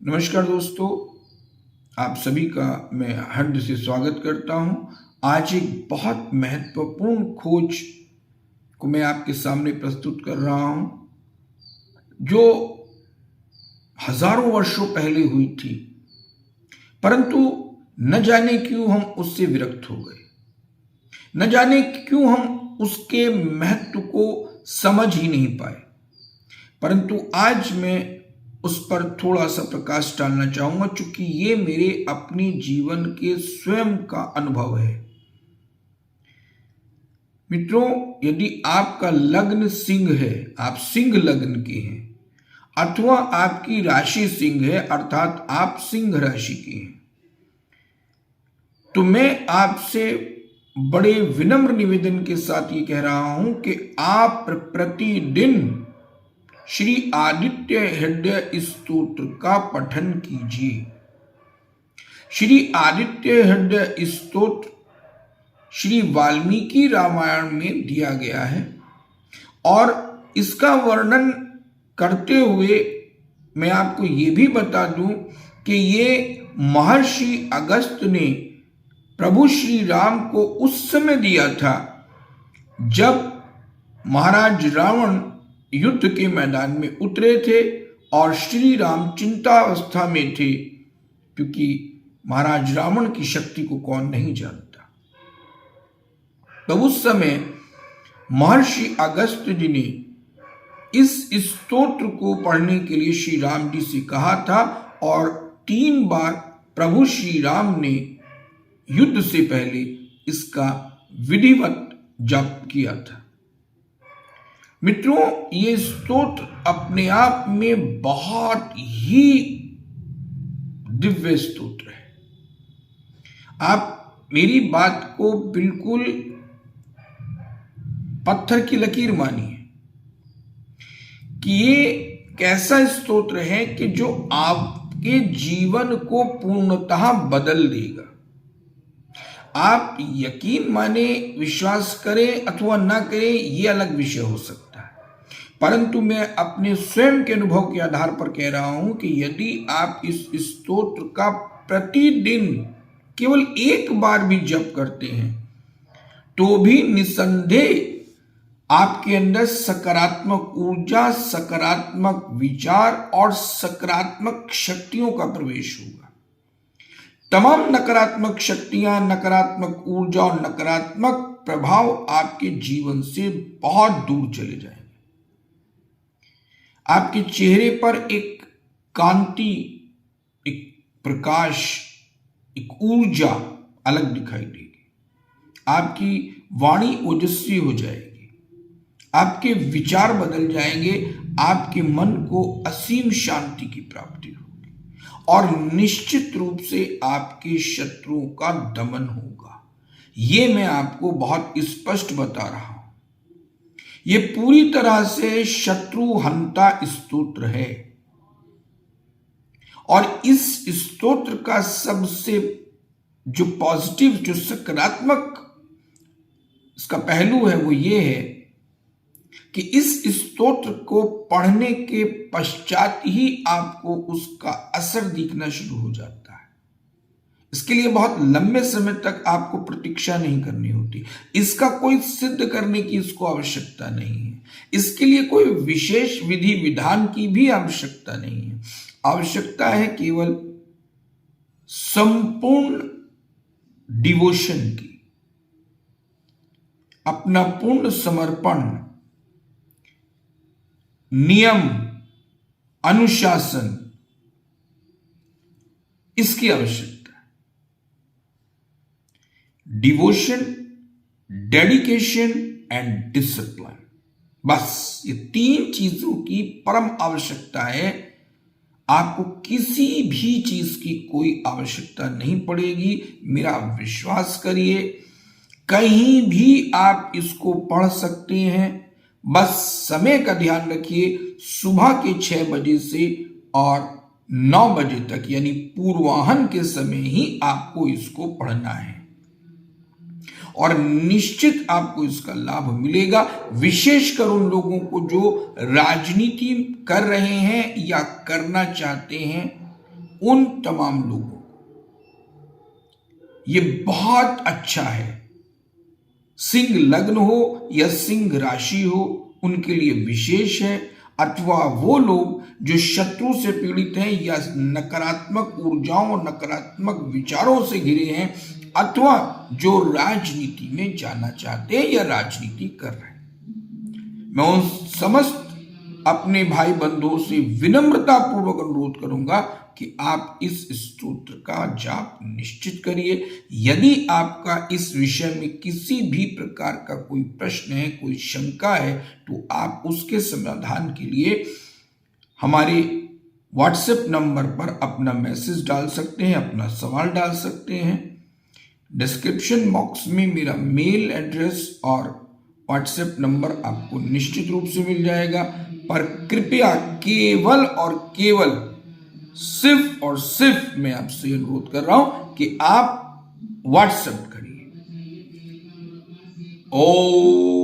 नमस्कार दोस्तों, आप सभी का मैं हृदय से स्वागत करता हूं। आज एक बहुत महत्वपूर्ण खोज को मैं आपके सामने प्रस्तुत कर रहा हूं, जो हजारों वर्षों पहले हुई थी, परंतु न जाने क्यों हम उससे विरक्त हो गए, न जाने क्यों हम उसके महत्व को समझ ही नहीं पाए। परंतु आज मैं उस पर थोड़ा सा प्रकाश डालना चाहूंगा, क्योंकि ये मेरे अपने जीवन के स्वयं का अनुभव है। मित्रों, यदि आपका लग्न सिंह है, आप सिंह लग्न के हैं, अथवा आपकी राशि सिंह है अर्थात आप सिंह राशि के हैं, तो मैं आपसे बड़े विनम्र निवेदन के साथ ये कह रहा हूं कि आप प्रतिदिन श्री आदित्य हृदय स्तोत्र का पठन कीजिए। श्री आदित्य हृदय स्तोत्र श्री वाल्मीकि रामायण में दिया गया है और इसका वर्णन करते हुए मैं आपको ये भी बता दूं कि ये महर्षि अगस्त्य ने प्रभु श्री राम को उस समय दिया था जब महाराज रावण युद्ध के मैदान में उतरे थे और श्री राम चिंतावस्था में थे, क्योंकि महाराज रावण की शक्ति को कौन नहीं जानता। तो उस समय महर्षि अगस्त्य जी ने इस स्तोत्र को पढ़ने के लिए श्री राम जी से कहा था और 3 बार प्रभु श्री राम ने युद्ध से पहले इसका विधिवत जप किया था। मित्रों, ये स्तोत्र अपने आप में बहुत ही दिव्य स्तोत्र है। आप मेरी बात को बिल्कुल पत्थर की लकीर मानिए कि ये कैसा स्तोत्र है कि जो आपके जीवन को पूर्णतः बदल देगा। आप यकीन माने, विश्वास करें अथवा ना करें, ये अलग विषय हो सकता है, परंतु मैं अपने स्वयं के अनुभव के आधार पर कह रहा हूं कि यदि आप इस स्तोत्र का प्रतिदिन केवल 1 बार भी जप करते हैं तो भी निसंदेह आपके अंदर सकारात्मक ऊर्जा, सकारात्मक विचार और सकारात्मक शक्तियों का प्रवेश होगा। तमाम नकारात्मक शक्तियां, नकारात्मक ऊर्जा और नकारात्मक प्रभाव आपके जीवन से बहुत दूर चले जाएंगे। आपके चेहरे पर एक कांति, एक प्रकाश, एक ऊर्जा अलग दिखाई देगी। आपकी वाणी ओजस्वी हो जाएगी, आपके विचार बदल जाएंगे, आपके मन को असीम शांति की प्राप्ति होगी और निश्चित रूप से आपके शत्रुओं का दमन होगा। ये मैं आपको बहुत स्पष्ट बता रहा हूं। ये पूरी तरह से शत्रु हंता स्तोत्र है और इस स्तोत्र का सबसे जो पॉजिटिव, जो सकारात्मक इसका पहलू है वो ये है कि इस स्तोत्र को पढ़ने के पश्चात ही आपको उसका असर दिखना शुरू हो जाता है। इसके लिए बहुत लंबे समय तक आपको प्रतीक्षा नहीं करनी होती। इसका कोई सिद्ध करने की इसको आवश्यकता नहीं है। इसके लिए कोई विशेष विधि विधान की भी आवश्यकता नहीं है। आवश्यकता है केवल संपूर्ण डिवोशन की, अपना पूर्ण समर्पण, नियम, अनुशासन, इसकी आवश्यकता है। डिवोशन, डेडिकेशन एंड डिसिप्लिन, बस ये 3 चीजों की परम आवश्यकता है। आपको किसी भी चीज की कोई आवश्यकता नहीं पड़ेगी। मेरा विश्वास करिए, कहीं भी आप इसको पढ़ सकते हैं। बस समय का ध्यान रखिए, सुबह के 6 बजे से और 9 बजे तक, यानी पूर्वाह्न के समय ही आपको इसको पढ़ना है और निश्चित आपको इसका लाभ मिलेगा। विशेषकर उन लोगों को जो राजनीति कर रहे हैं या करना चाहते हैं, उन तमाम लोगों को ये बहुत अच्छा है। सिंह लग्न हो या सिंह राशि हो, उनके लिए विशेष है। अथवा वो लोग जो शत्रु से पीड़ित हैं या नकारात्मक ऊर्जाओं और नकारात्मक विचारों से घिरे हैं, अथवा जो राजनीति में जाना चाहते हैं या राजनीति कर रहे हैं। मैं उन समस्त अपने भाई बंधुओं से विनम्रता पूर्वक अनुरोध करूंगा कि आप इस स्तोत्र का जाप निश्चित करिए। यदि आपका इस विषय में किसी भी प्रकार का कोई प्रश्न है, कोई शंका है, तो आप उसके समाधान के लिए हमारे व्हाट्सएप नंबर पर अपना मैसेज डाल सकते हैं, अपना सवाल डाल सकते हैं। डिस्क्रिप्शन बॉक्स में मेरा मेल एड्रेस और व्हाट्सएप नंबर आपको निश्चित रूप से मिल जाएगा। पर कृपया केवल और केवल सिर्फ और सिर्फ मैं आपसे अनुरोध कर रहा हूं कि आप व्हाट्सएप करिए। ओम